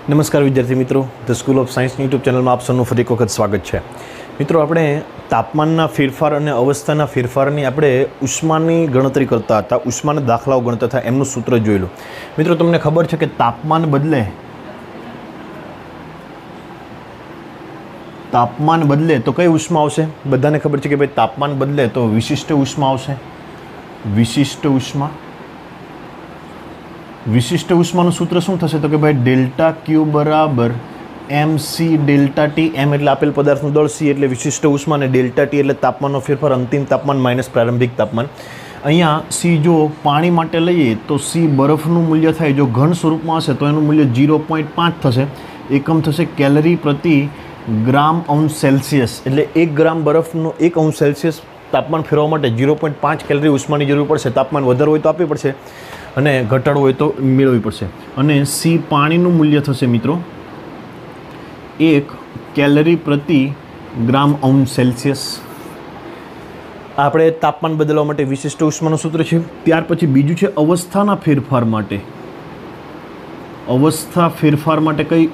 नमस्कार विद्यार्थी मित्रों, the school of science YouTube channel में आप सबનું ફરી એક વખત સ્વાગત છે। મિત્રો, આપણે તાપમાનના ફેરફાર અને અવસ્થાના ફેરફારની આપણે ઉષ્માની ગણતરી કરતા હતા, ઉષ્માના દાખલાઓ ગણતા હતા, એમનું સૂત્ર જોયેલું। મિત્રો, તમને ખબર છે કે તાપમાન બદલે તો કઈ ઉષ્મા આવશે? બધાને ખબર છે કે ભાઈ તાપમાન બદલે તો વિશિષ્ટ ઉષ્મા આવશે। विशिष्ट उष्माનું सूत्र શું થશે? તો કે ભાઈ ડેલ્ટા ક્યુ બરાબર MC ડેલ્ટા ટી। એમ એટલે આપેલ પદાર્થનું દળ, સી એટલે વિશિષ્ટ ઉષ્મા અને ડેલ્ટા ટી એટલે તાપમાનનો ફેરફાર, અંતિમ તાપમાન માઇનસ પ્રારંભિક તાપમાન। અહીંયા સી જો પાણી માટે લઈએ તો સી બરફનું મૂલ્ય થાય, જો ઘન સ્વરૂપમાં હશે તો એનું મૂલ્ય 0.5 થશે। એકમ થશે કેલરી પ્રતિ ગ્રામ અંશ સેલ્સિયસ, એટલે 1 ગ્રામ બરફનો 1 અંશ સેલ્સિયસ તાપમાન ફેરવવા માટે 0.5 કેલરી ઉષ્માની જરૂર પડશે। તાપમાન વધારે હોય તો આપવી પડશે અને ઘટાડો હોય તો મેળવવી પડશે। અને સી પાણીનું મૂલ્ય થશે મિત્રો 1 કેલરી પ્રતિ ગ્રામ અંશ સેલ્સિયસ। આપણે તાપમાન બદલવા માટે વિશિષ્ટ ઉષ્માનું સૂત્ર છે। ત્યાર પછી બીજું છે અવસ્થાના ફેરફાર માટે। અવસ્થા ફેરફાર માટે કઈ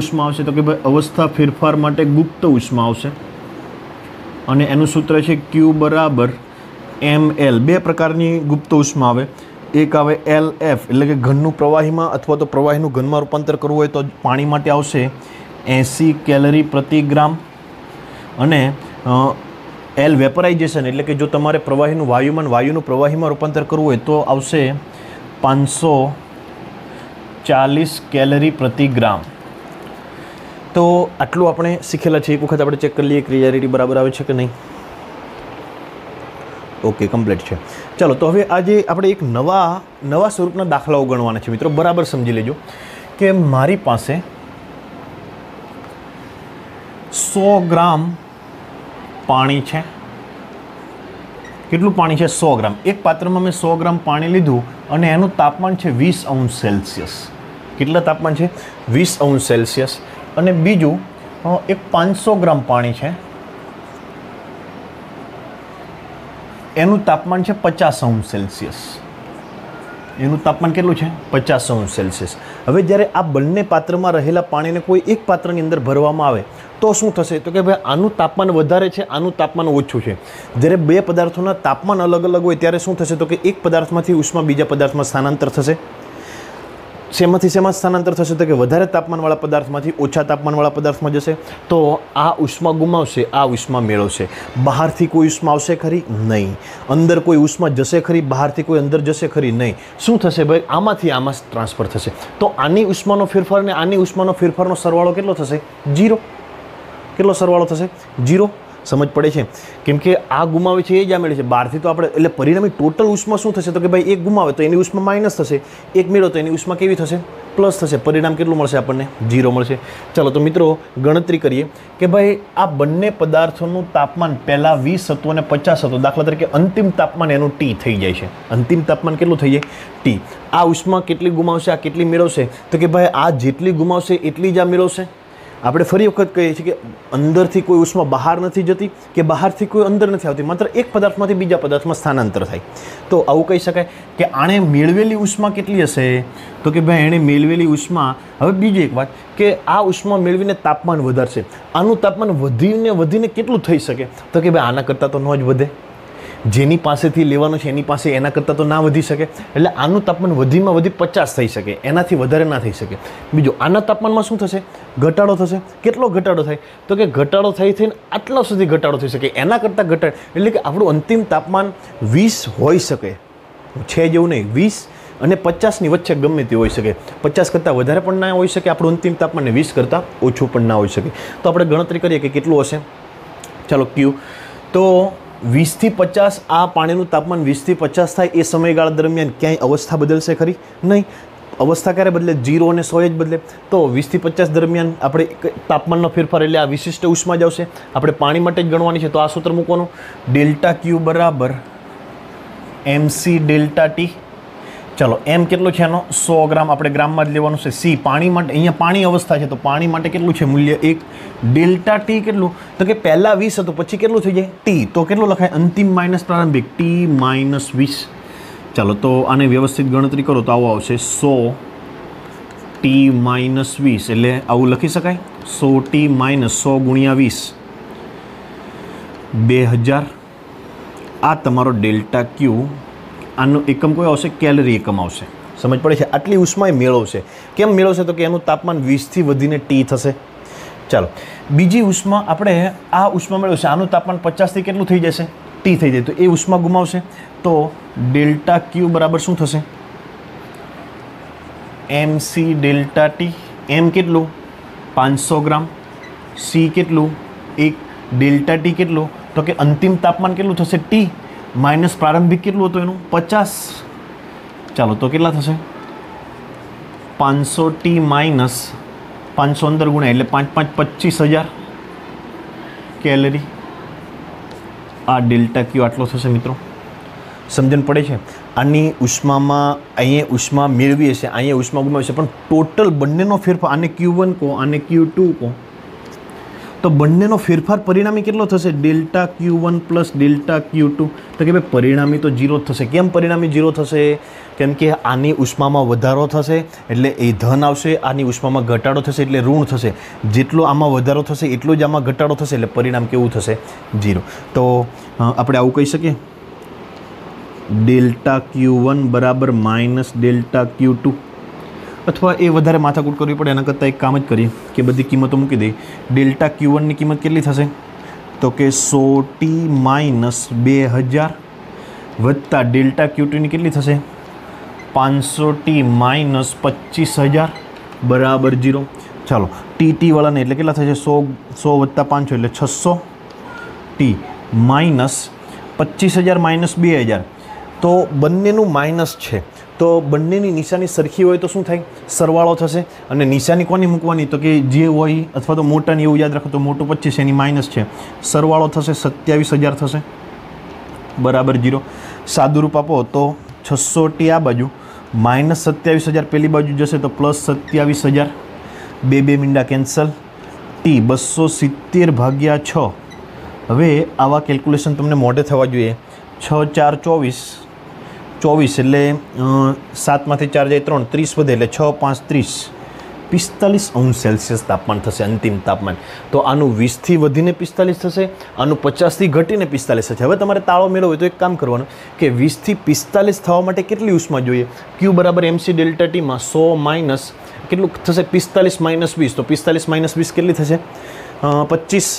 ઉષ્મા આવશે? તો કે ભાઈ અવસ્થા ફેરફાર માટે ગુપ્ત ઉષ્મા આવશે અને એનું સૂત્ર છે Q બરાબર ml। બે પ્રકારની ગુપ્ત ઉષ્મા આવે, એક આવે LF એટલે કે ઘનનું પ્રવાહીમાં અથવા તો પ્રવાહીનું ઘનમાં રૂપાંતર કરવું હોય તો પાણી માટે આવશે 80 કેલરી પ્રતિ ગ્રામ, અને L વેપરાઇઝેશન એટલે કે જો તમારે પ્રવાહીનું વાયુનું પ્રવાહીમાં રૂપાંતર કરવું હોય તો આવશે 540 કેલરી પ્રતિ ગ્રામ। તો આટલું આપણે શીખેલા છે। એક વખત આપણે ચેક કરી લઈએ ક્લિયરિટી બરાબર આવે છે કે નહીં। ઓકે, કમ્પ્લીટ છે। ચાલો, તો હવે આજે આપણે એક નવા સ્વરૂપના દાખલાઓ ગણવાના છે। મિત્રો, બરાબર સમજી લેજો કે મારી પાસે 100 ગ્રામ પાણી છે। કેટલું પાણી છે? 100 ગ્રામ। એક પાત્રમાં મેં 100 ગ્રામ પાણી લીધું અને એનું તાપમાન છે 20 અંશ સેલ્સિયસ। કેટલા તાપમાન છે? 20 અંશ સેલ્સિયસ। અને બીજું એક 500 ગ્રામ પાણી છે, એનું તાપમાન છે 50 અંશ સેલ્સિયસ। એનું તાપમાન કેટલું છે? 50 અંશ સેલ્સિયસ। હવે જ્યારે આ બંને પાત્રમાં રહેલા પાણીને કોઈ એક પાત્રની અંદર ભરવામાં આવે તો શું થશે? તો કે ભાઈ આનું તાપમાન વધારે છે, આનું તાપમાન ઓછું છે। જ્યારે બે પદાર્થોના તાપમાન અલગ અલગ હોય ત્યારે શું થશે? તો કે એક પદાર્થમાંથી ઉષ્મા બીજા પદાર્થમાં સ્થાનાંતર થશે। શેમાંથી સ્થાનાંતર થશે? તો કે વધારે તાપમાનવાળા પદાર્થમાંથી ઓછા તાપમાનવાળા પદાર્થમાં જશે। તો આ ઉષ્મા ગુમાવશે, આ ઉષ્મા મેળવશે। બહારથી કોઈ ઉષ્મા આવશે ખરી? નહીં। અંદર કોઈ ઉષ્મા જશે ખરી? બહારથી કોઈ અંદર જશે ખરી? નહીં। શું થશે ભાઈ? આમાંથી આમાં ટ્રાન્સફર થશે। તો આની ઉષ્માનો ફેરફાર અને આની ઉષ્માનો ફેરફારનો સરવાળો કેટલો થશે? 0। કેટલો સરવાળો થશે? 0। સમજ પડે છે? કેમ કે આ ગુમાવે છે એ જ આ મેળવે છે। બહારથી તો આપણે એટલે પરિણામી ટોટલ ઉષ્મા શું થશે? તો કે ભાઈ એક ગુમાવે તો એની ઉષ્મા માઇનસ થશે, એક મેળવો તો એની ઉષ્મા કેવી થશે? પ્લસ થશે। પરિણામ કેટલું મળશે આપણને? 0 મળશે। ચાલો, તો મિત્રો ગણતરી કરીએ કે ભાઈ આ બંને પદાર્થોનું તાપમાન પહેલાં 20 હતું અને 50 હતું। દાખલા તરીકે અંતિમ તાપમાન એનું T થઈ જાય છે। અંતિમ તાપમાન કેટલું થઈ જાય? T। આ ઉષ્મા કેટલી ગુમાવશે, આ કેટલી મેળવશે? તો કે ભાઈ આ જેટલી ગુમાવશે એટલી જ આ મેળવશે। આપણે ફરી વખત કહીએ છીએ કે અંદરથી કોઈ ઉષ્મા બહાર નથી જતી કે બહારથી કોઈ અંદર નથી આવતી, માત્ર એક પદાર્થમાંથી બીજા પદાર્થમાં સ્થાનાંતર થાય। તો આવું કહી શકાય કે આણે મેળવેલી ઉષ્મા કેટલી હશે? તો કે ભાઈ એણે મેળવેલી ઉષ્મા, હવે બીજી એક વાત કે આ ઉષ્મા મેળવીને તાપમાન વધારશે। આનું તાપમાન વધીને કેટલું થઈ શકે? તો કે ભાઈ આના કરતાં તો ન જ વધે। જેની પાસેથી લેવાનું છે એની પાસે એના કરતાં તો ના વધી શકે, એટલે આનું તાપમાન વધીમાં વધી 50 થઈ શકે, એનાથી વધારે ના થઈ શકે। બીજું, આના તાપમાનમાં શું થશે? ઘટાડો થશે। કેટલો ઘટાડો થાય? તો કે ઘટાડો થઈને આટલા સુધી ઘટાડો થઈ શકે, એના કરતાં ઘટાડ એટલે કે આપણું અંતિમ તાપમાન 20 હોઈ શકે છે જેવું નહીં, 20 અને 50ની વચ્ચે ગમે તે હોઈ શકે। 50 કરતાં વધારે પણ ના હોઈ શકે આપણું અંતિમ તાપમાન, ને 20 કરતાં ઓછું પણ ના હોઈ શકે। તો આપણે ગણતરી કરીએ કે કેટલું હશે। ચાલો, Q તો 20 થી 50 આ પાણીનું તાપમાન 20 થી 50 થાય એ સમયગાળા દરમિયાન ક્યાંય અવસ્થા બદલશે ખરી? નહીં। અવસ્થા ક્યારે બદલે? 0 અને 100 જ બદલે। તો 20 થી 50 દરમિયાન આપણે તાપમાનનો ફેરફાર એટલે આ વિશિષ્ટ ઉષ્મા જ આવશે। આપણે પાણી માટે જ ગણવાની છે, તો આ સૂત્ર મૂકવાનું, ડેલ્ટા Q બરાબર MC ડેલ્ટા ટી। ચાલો, એમ કેટલું છે? એનો 100 ગ્રામ, આપણે ગ્રામમાં જ લેવાનું છે। સી પાણી માટે, અહીંયા પાણી અવસ્થા છે તો પાણી માટે કેટલું છે મૂલ્ય? 1। ડેલ્ટા ટી કેટલું? તો કે પહેલાં 20 હતું, પછી કેટલું થઈ જાય? T। તો કેટલું લખાય? અંતિમ માઇનસ પ્રારંભિક, T -20। ચાલો, તો આને વ્યવસ્થિત ગણતરી કરો તો આવો આવશે 100 ટી માઇનસ 20 એટલે આવું લખી શકાય 100 ટી માઇનસ 100 ગુણ્યા 20 2000 આ તમારો ડેલ્ટા ક્યુ આનો એકમ કોઈ આવશે કેલરી એકમ આવશે સમજ પડે છે આટલી ઉષ્મા એ મેળવશે કેમ મેળવશે તો કે એનું તાપમાન 20થી વધીને ટી થશે ચાલો બીજી ઉષ્મા આપણે આ ઉષ્મા મેળવશે આનું તાપમાન 50થી કેટલું થઈ જશે ટી થઈ જાય તો એ ઉષ્મા ગુમાવશે તો ડેલ્ટા ક્યુ બરાબર શું થશે MC ડેલ્ટા ટી એમ કેટલું 500 ગ્રામ સી કેટલું 1 ડેલ્ટા ટી કેટલું તો કે અંતિમ તાપમાન કેટલું થશે ટી માઇનસ પ્રારંભિક કેટલું હતું એનું 50 ચાલો તો કેટલા થશે 500 ટી માઇનસ 500 અંદર ગુણ્યા એટલે 5 5 25000 કેલરી આ ડેલ્ટા ક્યુ આટલો થશે મિત્રો સમજણ પડે છે આની ઉષ્મામાં અહીંયા ઉષ્મા મેળવીએ છીએ અહીંયા ઉષ્મા ગુમાવીએ છીએ પણ ટોટલ બંનેનો ફેરફાર આને Q1 કહો આને Q2 કહો તો બંનેનો ફેરફાર પરિણામી કેટલો થશે delta Q1 plus delta Q2 તો કે ભાઈ પરિણામી તો 0 થશે કેમ પરિણામી 0 થશે કેમ કે આની ઉષ્મામાં વધારો થશે એટલે એ ધન આવશે આની ઉષ્મામાં ઘટાડો થશે એટલે ઋણ થશે જેટલો આમાં વધારો થશે એટલો જ આમાં ઘટાડો થશે એટલે પરિણામ કેવું થશે 0 તો આપણે આવું કહી શકીએ ડેલ્ટા Q1 બરાબર માઇનસ ડેલ્ટા Q2 અથવા એ વધારે માથાકૂટ કરવી પડે એના કરતાં એક કામ જ કરીએ કે બધી કિંમતો મૂકી દઈએ ડેલ્ટા Q1 ની કિંમત કેટલી થશે તો કે 100 ટી માઇનસ 2000 વત્તા ડેલ્ટા Q2 ની કેટલી થશે 500 ટી માઇનસ 25000 બરાબર 0 ચાલો ટી વાળાને એટલે કેટલા થશે 100 વત્તા 500 એટલે 600 ટી માઇનસ 25000 માઇનસ 2000 તો બંનેનું માઇનસ છે તો બંનેની નિશાની સરખી હોય તો શું થાય સરવાળો થશે અને નિશાની કોની મૂકવાની તો કે જે હોય અથવા તો મોટાની એવું યાદ રાખો તો મોટું 25 એની માઇનસ છે સરવાળો થશે 27000 થશે બરાબર 0 સાદું રૂપ આપો તો 600 ટી આ બાજુ માઇનસ 27000 પેલી બાજુ જશે તો પ્લસ 27000 બે મીંડા કેન્સલ ટી 270 ભાગ્યા 6 હવે આવા કેલ્ક્યુલેશન તમને મોઢે થવા જોઈએ 6 4 24 એટલે 7માંથી 4 જાય 3 30 વધે એટલે 6 5 30 45 સેલ્સિયસ તાપમાન થશે અંતિમ તાપમાન તો આનું 20થી વધીને 45 થશે આનું 50થી ઘટીને 45 થશે હવે તમારે તાળો મેળવવો હોય તો એક કામ કરવાનું કે 20થી 45 થવા માટે કેટલી ઉષ્મા જોઈએ Q બરાબર MC ડેલ્ટા ટીમાં 100 માઇનસ કેટલું થશે 45 માઇનસ 20 તો 45 માઇનસ 20 કેટલી થશે 25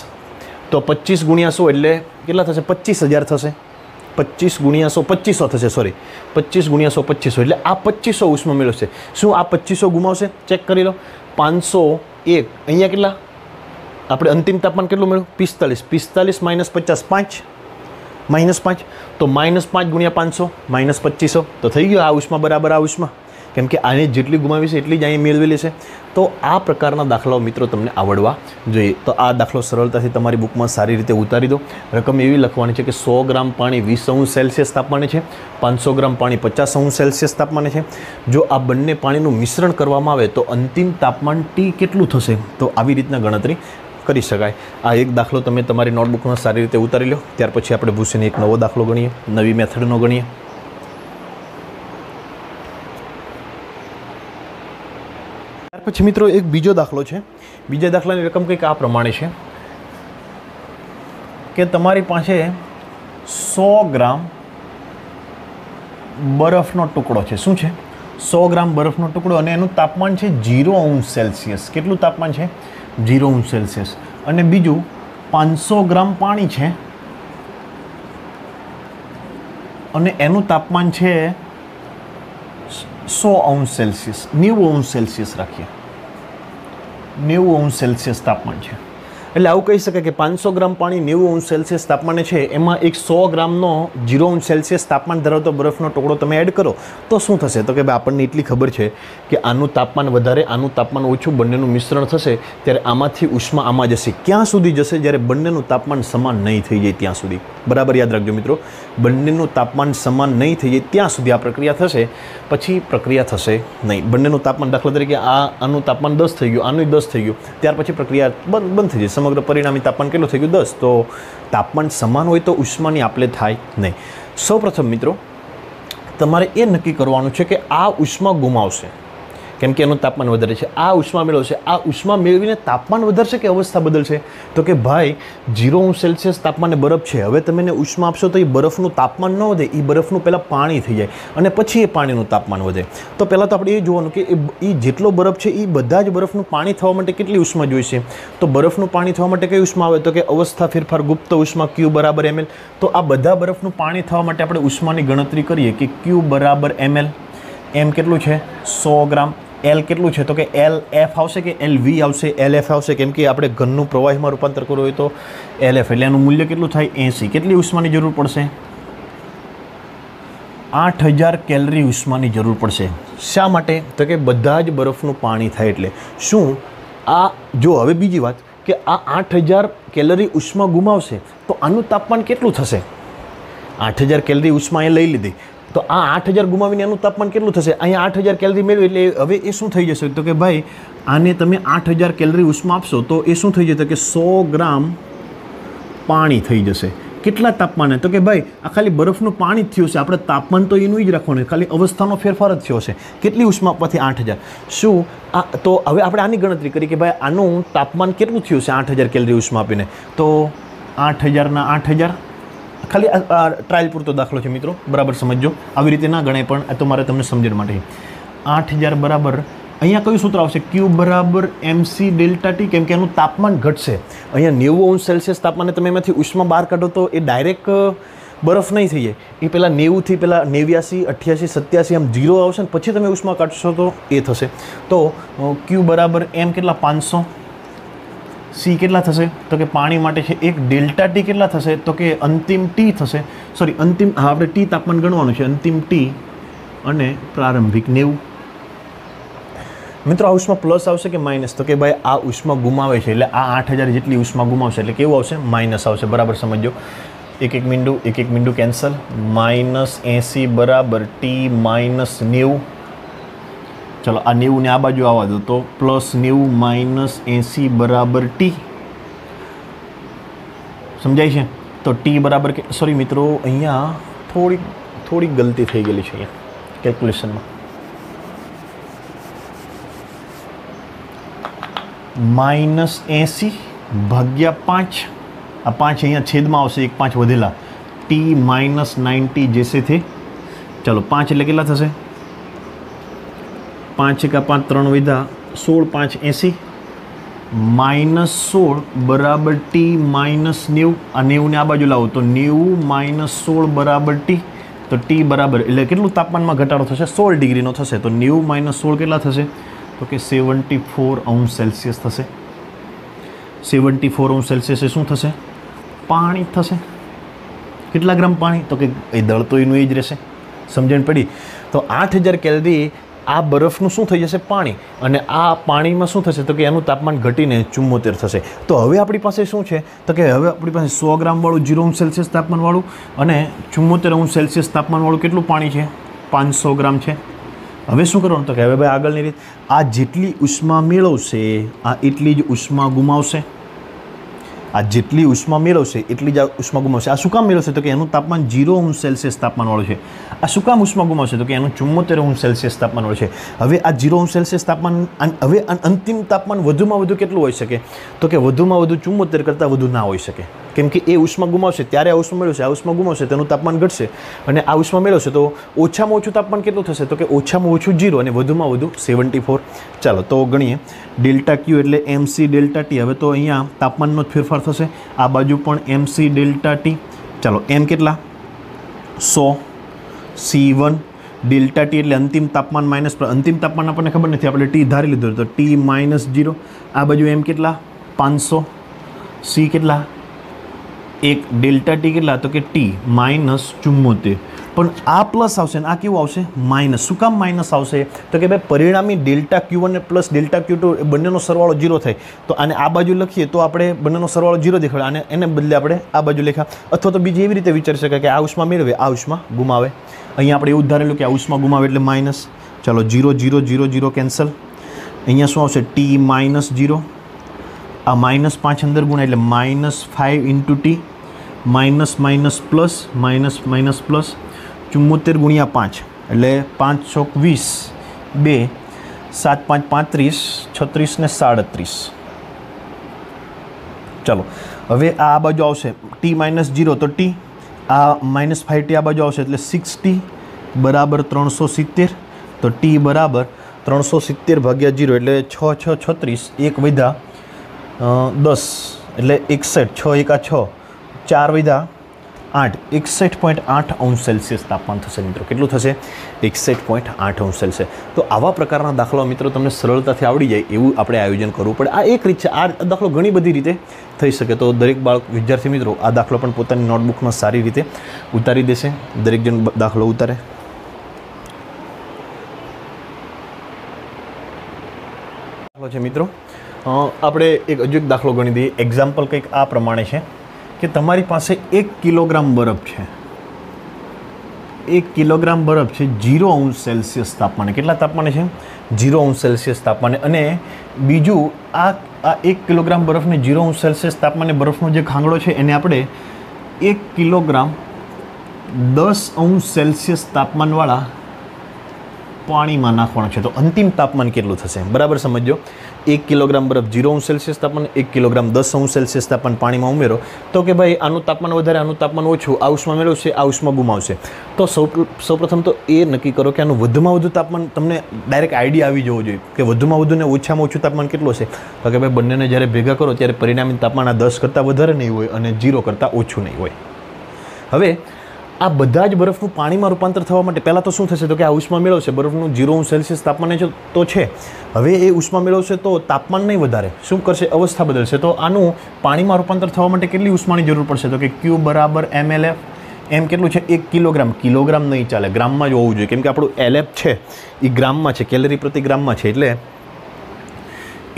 તો 25 ગુણ્યા 100 એટલે કેટલા થશે 25000 થશે 25 ગુણ્યા 100 2500 થશે સોરી 25 ગુણ્યા 100 2500 એટલે આ 2500 ઉષ્મા મેળવશે શું આ 2500 ગુમાવશે ચેક કરી લો 501 અહીંયા કેટલા આપણે અંતિમ તાપમાન કેટલું મળ્યું 45 માઇનસ 50 5 માઇનસ 5 તો માઇનસ 5 ગુણ્યા 500 માઇનસ 2500 તો થઈ ગયું આ ઉષ્મા બરાબર આ ઉષ્મા કેમ કે આને જેટલી ગુમાવી છે એટલી જ અહીં મેળવેલી છે તો આ પ્રકારના દાખલાઓ મિત્રો તમને આવડવા જોઈએ તો આ દાખલો સરળતાથી તમારી બુકમાં સારી રીતે ઉતારી દો રકમ એવી લખવાની છે કે 100 ગ્રામ પાણી 20 સેલ્સિયસ તાપમાને છે 500 ગ્રામ પાણી 50 સેલ્સિયસ તાપમાને છે જો આ બંને પાણીનું મિશ્રણ કરવામાં આવે તો અંતિમ તાપમાન ટી કેટલું થશે તો આવી રીતના ગણતરી કરી શકાય આ એક દાખલો તમે તમારી નોટબુકમાં સારી રીતે ઉતારી લો ત્યાર પછી આપણે ભૂસીને એક નવો દાખલો ગણીએ નવી મેથડનો ગણીએ પછી મિત્રો એક બીજો દાખલો છે બીજા દાખલાની રકમ કંઈક આ પ્રમાણે છે કે તમારી પાસે 100 ગ્રામ બરફનો ટુકડો છે શું છે 100 ગ્રામ બરફનો ટુકડો અને એનું તાપમાન છે 0 સેલ્સિયસ કેટલું તાપમાન છે 0 સેલ્સિયસ અને બીજું 500 ગ્રામ પાણી છે અને એનું તાપમાન છે 100 સેલ્સિયસ 90 સેલ્સિયસ રાખીએ 90 સેલ્સિયસ તાપમાન છે એટલે આવું કહી શકાય કે 500 ગ્રામ પાણી 90 સેલ્સિયસ તાપમાને છે એમાં એક 100 ગ્રામનો 0 સેલ્સિયસ તાપમાન ધરાવતો બરફનો ટુકડો તમે એડ કરો તો શું થશે તો કે ભાઈ આપણને એટલી ખબર છે કે આનું તાપમાન વધારે આનું તાપમાન ઓછું બંનેનું મિશ્રણ થશે ત્યારે આમાંથી ઉષ્મા આમાં જશે ક્યાં સુધી જશે જ્યારે બંનેનું તાપમાન સમાન નહીં થઈ જાય ત્યાં સુધી બરાબર યાદ રાખજો મિત્રો બંનેનું તાપમાન સમાન નહીં થઈ જાય ત્યાં સુધી આ પ્રક્રિયા થશે પછી પ્રક્રિયા થશે નહીં બંનેનું તાપમાન દાખલા તરીકે આનું તાપમાન 10 થઈ ગયું આનું 10 થઈ ગયું ત્યાર પછી પ્રક્રિયા બંધ થઈ જશે સમગ્ર પરિણામી તાપમાન કેટલું થઈ ગયું 10 તો તાપમાન સમાન હોય તો ઉષ્માની આપલે થાય નહીં સૌપ્રથમ મિત્રો તમારે એ નક્કી કરવાનું છે કે આ ઉષ્મા ગુમાવશે કેમ કે એનું તાપમાન વધારે છે. આ ઉષ્મા મેળવશે, આ ઉષ્મા મેળવીને તાપમાન વધારશે કે અવસ્થા બદલશે? તો કે ભાઈ 0°C તાપમાને બરફ છે, હવે તમે એને ઉષ્મા આપશો તો એ બરફનું તાપમાન ન વધે, એ બરફનું પહેલાં પાણી થઈ જાય અને પછી એ પાણીનું તાપમાન વધે. તો પહેલાં તો આપણે એ જોવાનું કે એ જેટલો બરફ છે એ બધા જ બરફનું પાણી થવા માટે કેટલી ઉષ્મા જોઈશે. તો બરફનું પાણી થવા માટે કઈ ઉષ્મા આવે? તો કે અવસ્થા ફેરફાર ગુપ્ત ઉષ્મા Q બરાબર ml. તો આ બધા બરફનું પાણી થવા માટે આપણે ઉષ્માની ગણતરી કરીએ કે Q બરાબર ml. m કેટલું છે? 100 ગ્રામ. L કેટલું છે? તો કે LF આવશે કે LV આવશે? LF આવશે, કેમ કે આપણે ઘનનું પ્રવાહીમાં રૂપાંતર કરવું હોય તો LF, એટલે એનું મૂલ્ય કેટલું થાય? 80. કેટલી ઉષ્માની જરૂર પડશે? 8000 કેલરી ઉષ્માની જરૂર પડશે. શા માટે? તો કે બધા જ બરફનું પાણી થાય એટલે. શું આ જો હવે બીજી વાત કે આ 8000 કેલરી ઉષ્મા ગુમાવશે તો આનું તાપમાન કેટલું થશે? 8000 કેલરી ઉષ્મા એ લઈ લીધી, તો આ 8000 ગુમાવીને એનું તાપમાન કેટલું થશે? અહીંયા 8000 કેલરી મેળવી એટલે હવે એ શું થઈ જશે? તો કે ભાઈ આને તમે 8000 કેલરી ઉષ્મા આપશો તો એ શું થઈ જશે? કે 100 ગ્રામ પાણી થઈ જશે. કેટલા તાપમાને? તો કે ભાઈ આ ખાલી બરફનું પાણી જ થયું છે, આપણે તાપમાન તો એનું જ રાખવાનું, ખાલી અવસ્થાનો ફેરફાર જ થયો છે. કેટલી ઉષ્મા આપવાથી? 8000. શું આ તો હવે આપણે આની ગણતરી કરી કે ભાઈ આનું તાપમાન કેટલું થયું છે 8000 કેલરી ઉષ્મા આપીને? તો 8000 ના 8000, ખાલી ટ્રાયલ પૂરતો દાખલો છે મિત્રો, બરાબર સમજજો. આવી રીતે ના ગણાય પણ આ તો મારે તમને સમજણ માટે. 8000 બરાબર અહીંયા કયું સૂત્ર આવશે? Q બરાબર MC ડેલ્ટા ટી, કેમ કે એનું તાપમાન ઘટશે. અહીંયા 90°C તાપમાને તમે એમાંથી ઉષ્મા બહાર કાઢો તો એ ડાયરેક્ટ બરફ નહીં થઈ જાય, એ પહેલાં 90થી પહેલાં 89, 88, 87 આમ 0 આવશે ને પછી તમે ઉષ્મા કાઢશો તો એ થશે. તો Q બરાબર M કેટલા? 500. C કેટલા થશે? તો કે પાણી માટે છે 1. ડેલ્ટા ટી કેટલા થશે? તો કે અંતિમ T થશે, સોરી અંતિમ, હા આપણે T તાપમાન ગણવાનું છે, અંતિમ T અને પ્રારંભિક 90. મિત્રો આ ઉષ્મા પ્લસ આવશે કે માઇનસ? તો કે ભાઈ આ ઉષ્મા ગુમાવે છે એટલે આ 8000 જેટલી ઉષ્મા ગુમાવશે એટલે કેવું આવશે? માઇનસ આવશે, બરાબર સમજો. એક એક બિંદુ કેન્સલ. -80 બરાબર T માઇનસ 90. ચલો આ 90 ને આ બાજુ આવવા દો તો +90 -80 બરાબર T. સમજાય છે? તો T બરાબર કે સોરી મિત્રો અહીંયા થોડી ગલતી થઈ ગયેલી છે અહીંયા કેલ્ક્યુલેશનમાં. -80 ભાગ્યા 5, આ 5 અહીંયા છેદમાં આવશે, એક 5 વધેલા. T -90 जैसे थे. चलो 5 એટલે કેટલા થશે? 5 × 5 3 વધ્યા, 16 5 80 -16 બરાબર T -90. આ 90 ને આ બાજુ લાવો તો 90 -16 બરાબર T. તો T બરાબર એટલે કેટલું તાપમાનમાં ઘટાડો થશે? 16 ડિગ્રીનો થશે. તો 90 - 16 કેટલા થશે? તો કે 74°C થશે. 74°C એ શું થશે? પાણી થશે. કેટલા ગ્રામ પાણી? તો કે એ દળ તો એનું એ જ રહેશે. સમજણ પડી? તો 8000 કેલરી આ બરફનું શું થઈ જશે? પાણી. અને આ પાણીમાં શું થશે? તો કે એનું તાપમાન ઘટીને 74 થશે. તો હવે આપણી પાસે શું છે? તો કે હવે આપણી પાસે 100 ગ્રામવાળું 0°C તાપમાનવાળું અને 74°C તાપમાનવાળું કેટલું પાણી છે? 500 ગ્રામ છે. હવે શું કરવાનું? તો કે હવે ભાઈ આગળની રીત, આ જેટલી ઉષ્મા મેળવશે આ એટલી જ ઉષ્મા ગુમાવશે. આ જેટલી ઉષ્મા મેળવશે એટલી જ ઉષ્મા ગુમાવશે. આ શું કામ મેળવશે? તો કે એનું તાપમાન 0°C તાપમાનવાળું છે. આ શું કામ ઉષ્મા ગુમાવશે? તો કે એનું 74°C તાપમાનવાળું છે. હવે આ 0°C તાપમાન, હવે અંતિમ તાપમાન વધુમાં વધુ કેટલું હોઈ શકે? તો કે વધુમાં વધુ 74 કરતાં વધુ ના હોઈ શકે, કેમ કે એ ઉષ્મા ગુમાવશે ત્યારે આ ઉષ્મા મેળવશે, આ ઉષ્મા ગુમાવશે તેનું તાપમાન ઘટશે અને આ ઉષ્મા મેળવશે તો ઓછામાં ઓછું તાપમાન કેટલું થશે? તો કે ઓછામાં ઓછું 0 અને વધુમાં વધુ 74. ચાલો તો ગણીએ. ડેલ્ટા Q એટલે MC ડેલ્ટા T. હવે તો અહીંયા તાપમાનનો જ ફેરફાર થશે, આ બાજુ પણ MC ડેલ્ટા T. ચાલો M કેટલા? 100. C1 ડેલ્ટા T એટલે અંતિમ તાપમાન માઇનસ, અંતિમ તાપમાન આપણને ખબર નથી, આપણે T ધારી લીધું તો T -0. આ બાજુ M કેટલા? 500. C કેટલા? 1. ડેલ્ટા T કેટલા? તો કે T -74. પણ આ પ્લસ આવશે ને આ કેવું આવશે? માઇનસ. શું કામ માઇનસ આવશે? તો કે ભાઈ પરિણામી delta Q1 plus delta Q2 એ બંનેનો સરવાળો 0 થાય. તો આને આ બાજુ લખીએ તો આપણે બંનેનો સરવાળો 0 દેખાડે, અને એને બદલે આપણે આ બાજુ લખ્યા. અથવા તો બીજી એવી રીતે વિચારી શકાય કે આ ઉષ્મા મેળવે, આ ઉષ્મા ગુમાવે. અહીંયા આપણે એવું ધારેલું કે આ ઉષ્મા ગુમાવે એટલે માઇનસ. ચાલો 0 0 0 0 કેન્સલ. અહીંયા શું આવશે? T -0. આ -5 અંદર ગુણ્યા એટલે -5 × T. Minus minus plus minus minus plus 74 × 5 એટલે 5 × 20 2 7 5 35, 36 ને 37. ચાલો હવે આ બાજુ આવશે t -0 તો t, આ -5t આ બાજુ આવશે એટલે 6t બરાબર 370. તો t બરાબર 370 ભાગ્યા 0 એટલે 6 6 36, 1 વધ્યા 10 એટલે 61, 6 1 6, 4 વધ્યા 8, 61.8 અંશ સેલ્સિયસ તાપમાન થશે મિત્રો. કેટલું થશે? 61.8 અંશ સેલ્સિયસ. તો આવા પ્રકારના દાખલાઓ મિત્રો તમને સરળતાથી આવડી જાય એવું આપણે આયોજન કરવું પડે. આ એક રીત છે. આ દાખલો ઘણી બધી રીતે થઈ શકે. તો દરેક બાળક વિદ્યાર્થી મિત્રો આ દાખલો પણ પોતાની નોટબુકમાં સારી રીતે ઉતારી દેશે. દરેક જણ દાખલો ઉતારે. દાખલો છે મિત્રો, આપણે એક હજુ એક દાખલો ગણી દઈએ. એક્ઝામ્પલ કંઈક આ પ્રમાણે છે કે તમારી પાસે 1 કિલોગ્રામ બરફ છે. 1 કિલોગ્રામ બરફ છે 0 અંશ સેલ્સિયસ તાપમાને. કેટલા તાપમાને છે? 0 અંશ સેલ્સિયસ તાપમાને. અને બીજું આ 1 કિલોગ્રામ બરફને 0 અંશ સેલ્સિયસ તાપમાને બરફનો જે ખાંગડો છે એને આપણે 1 કિલોગ્રામ 10 અંશ સેલ્સિયસ તાપમાનવાળા પાણીમાં નાખવાનો છે. તો અંતિમ તાપમાન કેટલું થશે? બરાબર સમજો. 1 કિલોગ્રામ બરફ 0 અંશ સેલ્સિયસ તાપમાન, 1 કિલોગ્રામ 10 અંશ સેલ્સિયસ તાપમાન પાણીમાં ઉમેરો. તો કે ભાઈ આનું તાપમાન વધારે, આનું તાપમાન ઓછું, આ ઉષ્મા મેળવશે, આ ઉષ્મા ગુમાવશે. તો સૌપ્રથમ તો એ નક્કી કરો કે આનું વધુમાં વધુ તાપમાન, તમને ડાયરેક્ટ આઈડિયા આવી જવો જોઈએ કે વધુમાં વધુ ને ઓછામાં ઓછું તાપમાન કેટલું હશે. તો કે ભાઈ બંનેને જ્યારે ભેગા કરો ત્યારે પરિણામી તાપમાન આ 10 કરતાં વધારે નહીં હોય અને 0 કરતાં ઓછું નહીં હોય. હવે આ બધા જ બરફનું પાણીમાં રૂપાંતર થવા માટે પહેલાં તો શું થશે? તો કે આ ઉષ્મા મેળવશે. બરફનું 0 અંશ સેલ્સિયસ તાપમાને તો છે. હવે એ ઉષ્મા મેળવશે તો તાપમાન નહીં વધારે. શું કરશે? અવસ્થા બદલશે. તો આનું પાણીમાં રૂપાંતર થવા માટે કેટલી ઉષ્માની જરૂર પડશે? તો કે Q બરાબર mLF. એમ કેટલું છે? 1 કિલોગ્રામ. કિલોગ્રામ નહીં ચાલે, ગ્રામમાં જ હોવું જોઈએ. કેમ કે આપણું LF છે એ ગ્રામમાં છે, કેલરી પ્રતિ ગ્રામમાં છે. એટલે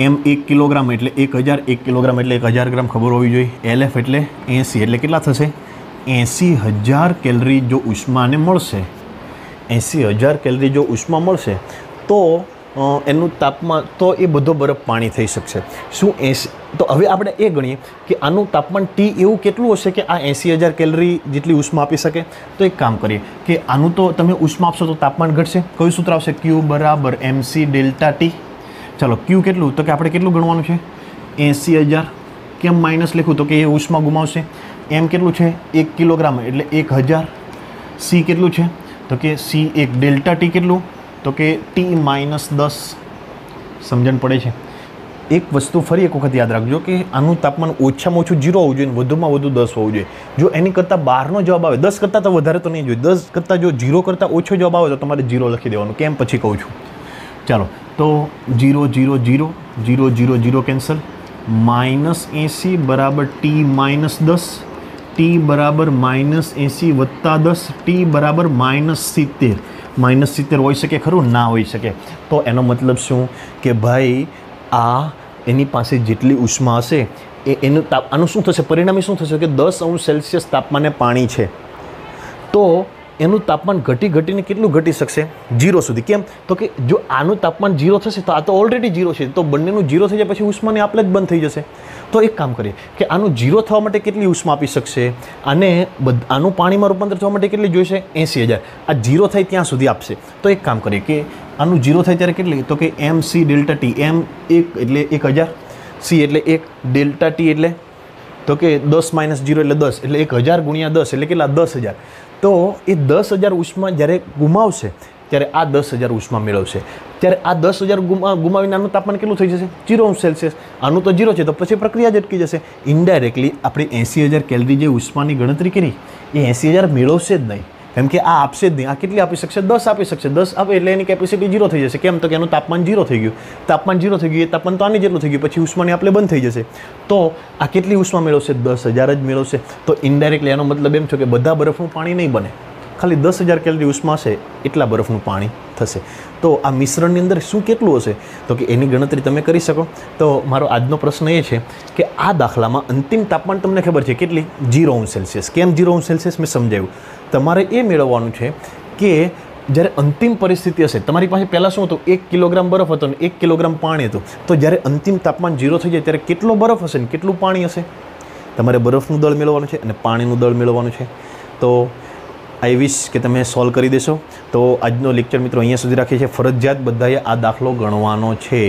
એમ 1 કિલોગ્રામ એટલે 1000, 1 કિલોગ્રામ એટલે 1000 ગ્રામ ખબર હોવી જોઈએ. LF એટલે 80 એટલે કેટલા થશે? 80,000 કેલરી જો ઉષ્માને મળશે, 80,000 કેલરી જો ઉષ્મા મળશે તો એનું તાપમાન, તો એ બધો બરફ પાણી થઈ શકશે. શું 80? તો હવે આપણે એ ગણીએ કે આનું તાપમાન T એવું કેટલું હશે કે આ 80,000 કેલરી જેટલી ઉષ્મા આપી શકે. તો એક કામ કરીએ કે આનું તો તમે ઉષ્મા આપશો તો તાપમાન ઘટશે. કયું સૂત્ર આવશે? Q બરાબર MC ડેલ્ટા T. ચાલો Q કેટલું? તો કે આપણે કેટલું ગણવાનું છે? 80,000. કેમ માઇનસ લખું? તો કે એ ઉષ્મા ગુમાવશે. એમ કેટલું છે? 1 કિલોગ્રામ એટલે 1000. સી કેટલું છે? તો કે સી 1. ડેલ્ટા ટી કેટલું? તો કે T -10. સમજણ પડે છે? એક વસ્તુ ફરી એક વખત યાદ રાખજો કે આનું તાપમાન ઓછામાં ઓછું 0 હોવું જોઈએ, વધુમાં વધુ 10 હોવું જોઈએ. જો એની કરતાં બહારનો જવાબ આવે, 10 કરતાં તો વધારે તો નહીં જોઈએ, 10 કરતાં જો 0 કરતાં ઓછો જવાબ આવે તો તમારે 0 લખી દેવાનું. કેમ પછી કહું છું. ચાલો તો 0 0 0 0 0 0 કેન્સલ. -80 બરાબર T -10. T બરાબર -80 વત્તા 10. T બરાબર -70. -70 હોઈ શકે ખરું? ના હોઈ શકે. તો એનો મતલબ શું કે ભાઈ આ એની પાસે જેટલી ઉષ્મા હશે એનું આનું શું થશે? પરિણામે શું થશે કે 10 અંશ સેલ્સિયસ તાપમાને પાણી છે તો એનું તાપમાન ઘટીને કેટલું ઘટી શકશે? 0 સુધી. કેમ? તો કે જો આનું તાપમાન 0 થશે તો આ તો ઓલરેડી 0 છે, તો બંનેનું 0 થઈ જાય પછી ઉષ્માની આપલે જ બંધ થઈ જશે. તો એક કામ કરીએ કે આનું 0 થવા માટે કેટલી ઉષ્મા આપી શકશે અને આનું પાણીમાં રૂપાંતર થવા માટે કેટલી જોઈશે? 80,000. આ 0 થાય ત્યાં સુધી આપશે. તો એક કામ કરીએ કે આનું 0 થાય ત્યારે કેટલી? તો કે MC ડેલ્ટા T. M 1 એટલે 1000, C એટલે 1, ડેલ્ટા T એટલે તો કે 10 - 0 એટલે 10, એટલે 1000 ગુણ્યા 10 એટલે કેટલા? 10,000. તો એ 10,000 ઉષ્મા જ્યારે ગુમાવશે ત્યારે આ 10,000 ઉષ્મા મેળવશે. ત્યારે આ 10,000 ગુમાવીને આનું તાપમાન કેટલું થઈ જશે? 0 અંશ સેલ્સિયસ. આનું તો 0 છે તો પછી પ્રક્રિયા જ અટકી જશે. ઇનડાયરેક્ટલી આપણે 80,000 કેલરી જે ઉષ્માની ગણતરી કરી એ 80,000 મેળવશે જ નહીં. કેમ કે આ આપશે જ નહીં. આ કેટલી આપી શકશે? 10 આપી શકશે. 10 આપે એટલે એની કેપેસિટી 0 થઈ જશે. કેમ? તો કે એનું તાપમાન 0 થઈ ગયું. તાપમાન 0 થઈ ગયું, એ તાપમાન તો આની જેટલું થઈ ગયું, પછી ઉષ્માની આપલે બંધ થઈ જશે. તો આ કેટલી ઉષ્મા મેળવશે? 10,000 જ મેળવશે. તો ઇનડાયરેક્ટલી એનો મતલબ એમ છે કે બધા બરફનું પાણી નહીં બને, ખાલી 10,000 કેલરી ઉષ્મા હશે એટલા બરફનું પાણી થશે. તો આ મિશ્રણની અંદર શું કેટલું હશે? તો કે એની ગણતરી તમે કરી શકો. તો મારો આજનો પ્રશ્ન એ છે કે આ દાખલામાં અંતિમ તાપમાન તમને ખબર છે કેટલી? 0 અંશ સેલ્સિયસ. કેમ 0 અંશ સેલ્સિયસ? મેં સમજાવ્યું. તમારે એ મેળવવાનું છે કે જ્યારે અંતિમ પરિસ્થિતિ હશે, તમારી પાસે પહેલાં શું હતું? 1 કિલોગ્રામ બરફ હતો ને 1 કિલોગ્રામ પાણી હતું. તો જ્યારે અંતિમ તાપમાન 0 થઈ જાય ત્યારે કેટલો બરફ હશે ને કેટલું પાણી હશે? તમારે બરફનું દળ મેળવવાનું છે અને પાણીનું દળ મેળવવાનું છે. તો આઈ વિશ કે તમે સોલ્વ કરી દેશો. તો આજનો લેક્ચર મિત્રો અહીંયા સુધી રાખીએ છીએ. ફરજિયાત બધાએ આ દાખલો ગણવાનો છે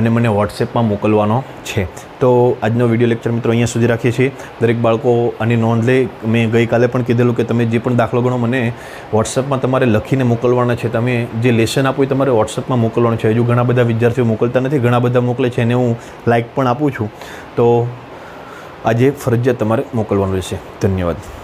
અને મને વોટ્સએપમાં મોકલવાનો છે. તો આજનો વિડીયો લેક્ચર મિત્રો અહીંયા સુધી રાખીએ છીએ. દરેક બાળકો આની નોંધ લે. મેં ગઈકાલે પણ કીધેલું કે તમે જે પણ દાખલો ગણો મને વોટ્સએપમાં તમારે લખીને મોકલવાના છે. તમે જે લેસન આપો એ તમારે વોટ્સએપમાં મોકલવાનું છે. હજુ ઘણા બધા વિદ્યાર્થીઓ મોકલતા નથી, ઘણા બધા મોકલે છે અને હું લાઇક પણ આપું છું. તો આજે ફરજિયાત તમારે મોકલવાનું રહેશે. ધન્યવાદ.